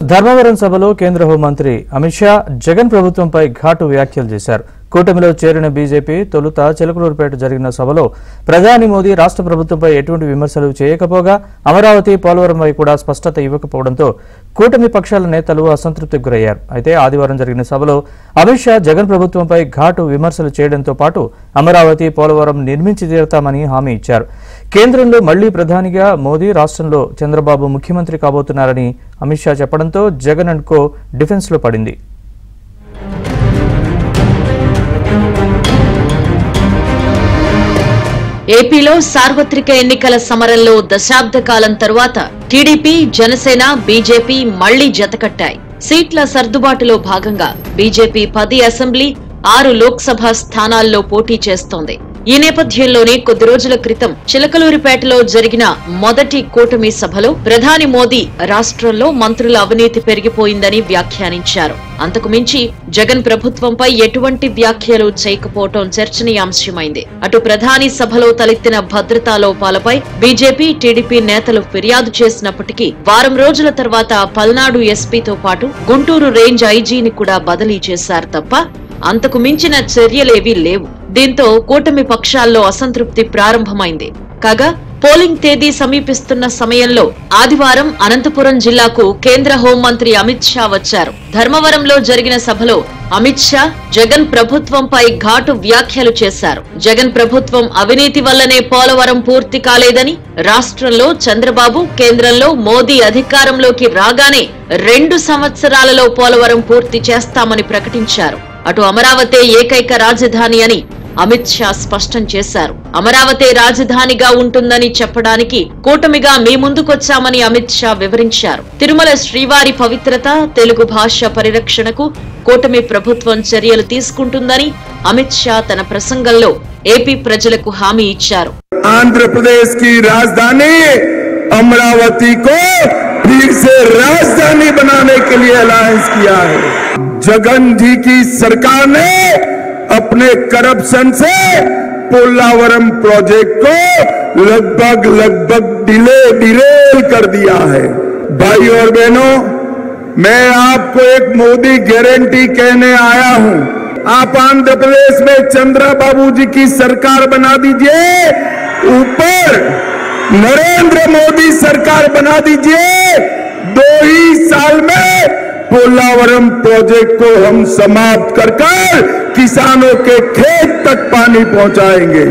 ధర్మవరం సభలో కేంద్ర హోంమంత్రి అమిత్ షా జగన్ ప్రభుత్వంపై ఘాటు వ్యాఖ్యలు చేశారు. కూటమిలో చేరిన బీజేపీ తొలుత చిలకలూరుపేట జరిగిన సభలో ప్రధాని మోదీ రాష్ట్ర ప్రభుత్వంపై ఎటువంటి విమర్శలు చేయకపోగా అమరావతి పోలవరంపై కూడా స్పష్టత ఇవ్వకపోవడంతో కూటమి పక్షాల నేతలు అసంతృప్తికి గురయ్యారు. అయితే ఆదివారం జరిగిన సభలో అమిత్ షా జగన్ ప్రభుత్వంపై ఘాటు విమర్శలు చేయడంతో పాటు అమరావతి పోలవరం నిర్మించి తీరుతామని హామీ ఇచ్చారు. కేంద్రంలో మళ్లీ ప్రధానిగా మోదీ, రాష్ట్రంలో చంద్రబాబు ముఖ్యమంత్రి కాబోతున్నారని అమిత్ షా చెప్పడంతో జగన్ అండ్ కో డిఫెన్స్ లో పడింది. ఏపీలో సార్వత్రిక ఎన్నికల సమరంలో దశాబ్ద కాలం తరువాత టీడీపీ, జనసేన, బీజేపీ మళ్లీ జతకట్టాయి. సీట్ల సర్దుబాటులో భాగంగా బీజేపీ 10 అసెంబ్లీ, 6 లోక్సభ స్థానాల్లో పోటీ చేస్తోంది. ఈ నేపథ్యంలోనే కొద్ది రోజుల క్రితం చిలకలూరిపేటలో జరిగిన మొదటి కూటమి సభలో ప్రధాని మోదీ రాష్ట్రంలో మంత్రుల అవినీతి పెరిగిపోయిందని వ్యాఖ్యానించారు. అంతకు మించి జగన్ ప్రభుత్వంపై ఎటువంటి వ్యాఖ్యలు చేయకపోవడం చర్చనీయాంశమైంది. అటు ప్రధాని సభలో తలెత్తిన భద్రతా లోపాలపై బీజేపీ, టీడీపీ నేతలు ఫిర్యాదు చేసినప్పటికీ వారం రోజుల తర్వాత పల్నాడు ఎస్పీతో పాటు గుంటూరు రేంజ్ ఐజీని కూడా బదిలీ చేశారు తప్ప అంతకు మించిన చర్యలేవీ లేవు. దీంతో కూటమి పక్షాల్లో అసంతృప్తి ప్రారంభమైంది. కాగా పోలింగ్ తేదీ సమీపిస్తున్న సమయంలో ఆదివారం అనంతపురం జిల్లాకు కేంద్ర హోంమంత్రి అమిత్ షా వచ్చారు. ధర్మవరంలో జరిగిన సభలో అమిత్ షా జగన్ ప్రభుత్వంపై ఘాటు వ్యాఖ్యలు చేశారు. జగన్ ప్రభుత్వం అవినీతి వల్లనే పోలవరం పూర్తి కాలేదని, రాష్ట్రంలో చంద్రబాబు, కేంద్రంలో మోదీ అధికారంలోకి రాగానే 2 సంవత్సరాలలో పోలవరం పూర్తి చేస్తామని ప్రకటించారు. అటు అమరావతి ఏకైక రాజధాని అని అమిత్ షా స్పష్టం చేశారు. అమరావతి రాజధానిగా ఉంటుందని చెప్పడానికి కూటమిగా మీ ముందుకొచ్చామని అమిత్ షా వివరించారు. తిరుమల శ్రీవారి పవిత్రత, తెలుగు భాష పరిరక్షణకు కూటమి ప్రభుత్వం చర్యలు తీసుకుంటుందని అమిత్ షా తన ప్రసంగంలో ఏపీ ప్రజలకు హామీ ఇచ్చారు. ఆంధ్రప్రదేశ్ కి రాజధాని अमरावती को फिर से राजधानी बनाने के लिए अलायंस किया है. जगन जी की सरकार ने अपने करप्शन से पोलावरम प्रोजेक्ट को लगभग डिले कर दिया है. भाई और बहनों, मैं आपको एक मोदी गारंटी कहने आया हूं. आप आंध्र प्रदेश में चंद्रबाबू जी की सरकार बना दीजिए, ऊपर नरेंद्र मोदी सरकार बना दीजिए. 2 ही साल में पोलावरम प्रोजेक्ट को हम समाप्त कर किसानों के खेत तक पानी पहुंचाएंगे.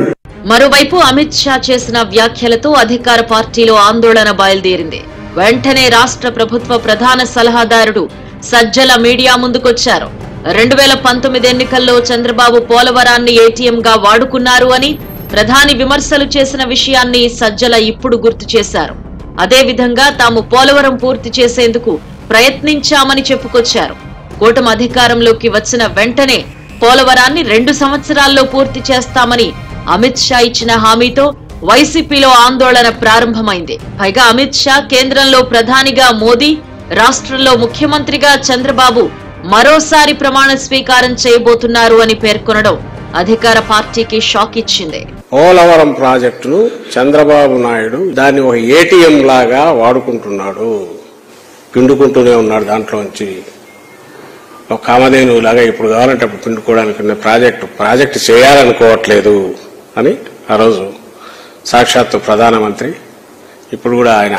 మరోవైపు అమిత్ షా చేసిన వ్యాఖ్యలతో అధికార పార్టీలో ఆందోళన బయలుదేరింది. వెంటనే రాష్ట్ర ప్రభుత్వ ప్రధాన సలహాదారుడు సజ్జల మీడియా ముందుకొచ్చారు. 2019 ఎన్నికల్లో చంద్రబాబు పోలవరాన్ని ఏటీఎంగా వాడుకున్నారు అని ప్రధాని విమర్శలు చేసిన విషయాన్ని సజ్జల ఇప్పుడు గుర్తు చేశారు. అదేవిధంగా తాము పోలవరం పూర్తి చేసేందుకు ప్రయత్నించామని చెప్పుకొచ్చారు. కూటమి అధికారంలోకి వచ్చిన వెంటనే పోలవరాన్ని 2 సంవత్సరాల్లో పూర్తి చేస్తామని అమిత్ షా ఇచ్చిన హామీతో వైసీపీలో ఆందోళన ప్రారంభమైంది. పైగా అమిత్ షా కేంద్రంలో ప్రధానిగా మోదీ, రాష్ట్రంలో ముఖ్యమంత్రిగా చంద్రబాబు మరోసారి ప్రమాణ స్వీకారం చేయబోతున్నారు అని పేర్కొనడం అధికార పార్టీకి షాక్ ఇచ్చింది. పోలవరం ప్రాజెక్టును చంద్రబాబు నాయుడు దాన్ని ఒక ఏటీఎం లాగా వాడుకుంటున్నాడు, పిండుకుంటూనే ఉన్నాడు. దాంట్లోంచి ఒక కామధేను లాగా ఇప్పుడు కావాలంటే అప్పుడు పిండుకోవడానికి ప్రాజెక్టు చేయాలనుకోవట్లేదు అని ఆ రోజు సాక్షాత్తు ప్రధానమంత్రి, ఇప్పుడు కూడా ఆయన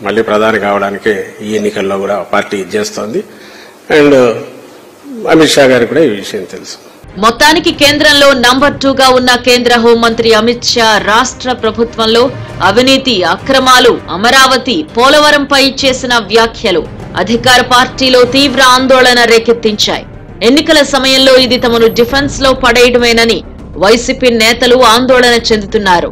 మళ్లీ ప్రధాని కావడానికి ఈ ఎన్నికల్లో కూడా పార్టీ చేస్తోంది. అండ్ అమిత్ షా గారికి కూడా ఈ విషయం తెలుసు. మొత్తానికి కేంద్రంలో నంబర్ 2గా ఉన్న కేంద్ర హోంమంత్రి అమిత్ షా రాష్ట్ర ప్రభుత్వంలో అవినీతి, అక్రమాలు, అమరావతి, పోలవరంపై చేసిన వ్యాఖ్యలు అధికార పార్టీలో తీవ్ర ఆందోళన రేకెత్తించాయి. ఎన్నికల సమయంలో ఇది తమను డిఫెన్స్ లో పడేయడమేనని వైసీపీ నేతలు ఆందోళన చెందుతున్నారు.